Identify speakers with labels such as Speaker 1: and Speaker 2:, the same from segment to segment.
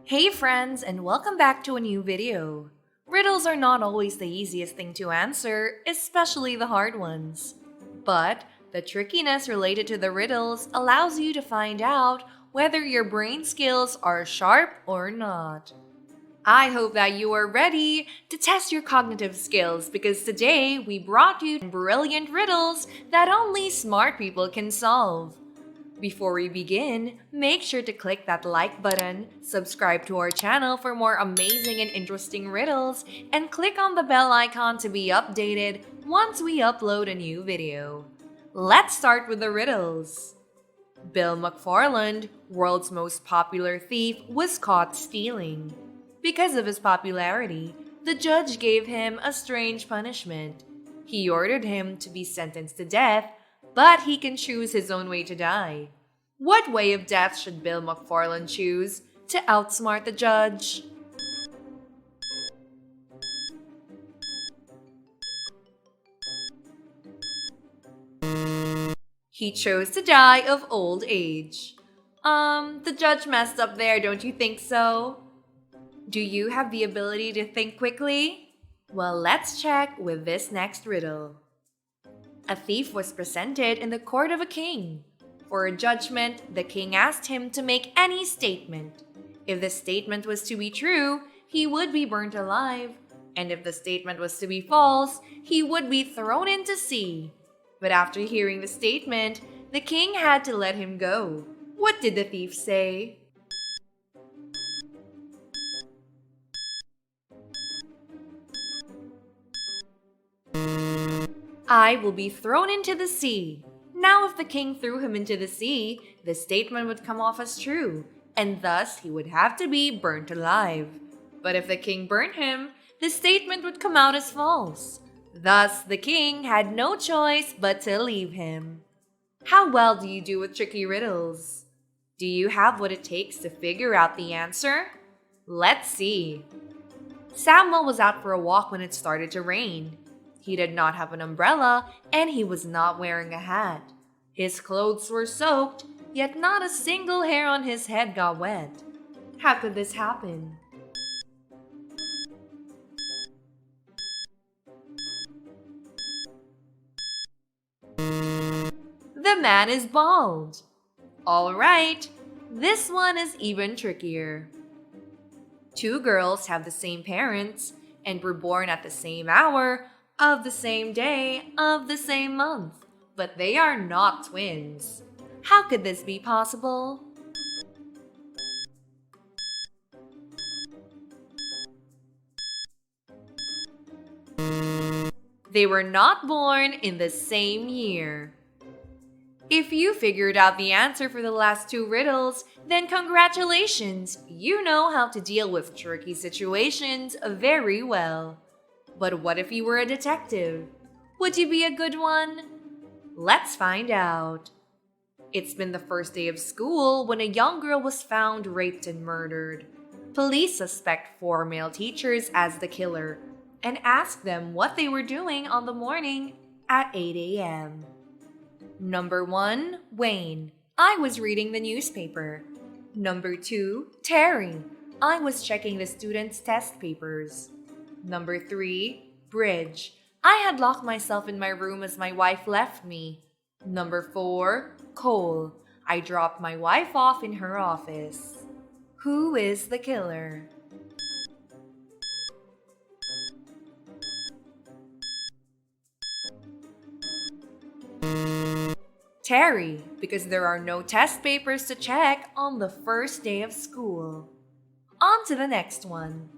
Speaker 1: Hey friends, and welcome back to a new video. Riddles are not always the easiest thing to answer, especially the hard ones. But the trickiness related to the riddles allows you to find out whether your brain skills are sharp or not. I hope that you are ready to test your cognitive skills because today we brought you brilliant riddles that only smart people can solve. Before we begin, make sure to click that like button, subscribe to our channel for more amazing and interesting riddles, and click on the bell icon to be updated once we upload a new video. Let's start with the riddles. Bill McFarland, world's most popular thief, was caught stealing. Because of his popularity, the judge gave him a strange punishment. He ordered him to be sentenced to death, but he can choose his own way to die. What way of death should Bill McFarland choose to outsmart the judge? He chose to die of old age. The judge messed up there, don't you think so? Do you have the ability to think quickly? Well, let's check with this next riddle. A thief was presented in the court of a king. For a judgment, the king asked him to make any statement. If the statement was to be true, he would be burnt alive, and if the statement was to be false, he would be thrown into sea. But after hearing the statement, the king had to let him go. What did the thief say? I will be thrown into the sea. Now if the king threw him into the sea, the statement would come off as true, and thus he would have to be burnt alive. But if the king burnt him, the statement would come out as false. Thus the king had no choice but to leave him. How well do you do with tricky riddles? Do you have what it takes to figure out the answer? Let's see. Samuel was out for a walk when it started to rain. He did not have an umbrella, and he was not wearing a hat. His clothes were soaked, yet not a single hair on his head got wet. How could this happen? The man is bald. All right, this one is even trickier. Two girls have the same parents and were born at the same hour, of the same day, of the same month, but they are not twins. How could this be possible? They were not born in the same year. If you figured out the answer for the last two riddles, then congratulations! You know how to deal with tricky situations very well. But what if you were a detective? Would you be a good one? Let's find out. It's been the first day of school when a young girl was found raped and murdered. Police suspect 4 male teachers as the killer and ask them what they were doing on the morning at 8 a.m. Number 1, Wayne. I was reading the newspaper. Number 2, Terry. I was checking the students' test papers. Number 3, Bridge. I had locked myself in my room as my wife left me. Number 4, Cole. I dropped my wife off in her office. Who is the killer? Terry, because there are no test papers to check on the first day of school. On to the next one.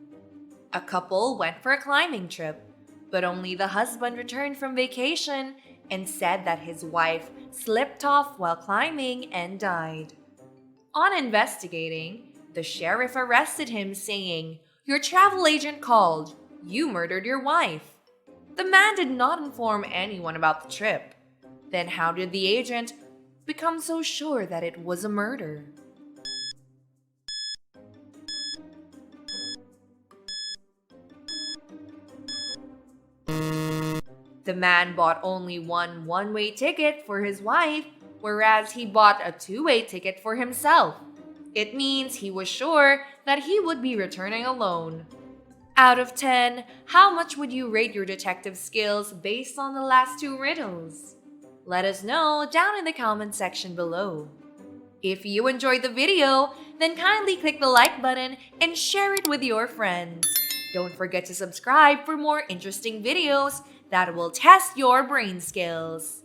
Speaker 1: A couple went for a climbing trip, but only the husband returned from vacation and said that his wife slipped off while climbing and died. On investigating, the sheriff arrested him saying, "Your travel agent called. You murdered your wife." The man did not inform anyone about the trip. Then how did the agent become so sure that it was a murder? The man bought only one one-way ticket for his wife, whereas he bought a two-way ticket for himself. It means he was sure that he would be returning alone. Out of 10, how much would you rate your detective skills based on the last two riddles? Let us know down in the comment section below. If you enjoyed the video, then kindly click the like button and share it with your friends. Don't forget to subscribe for more interesting videos that will test your brain skills.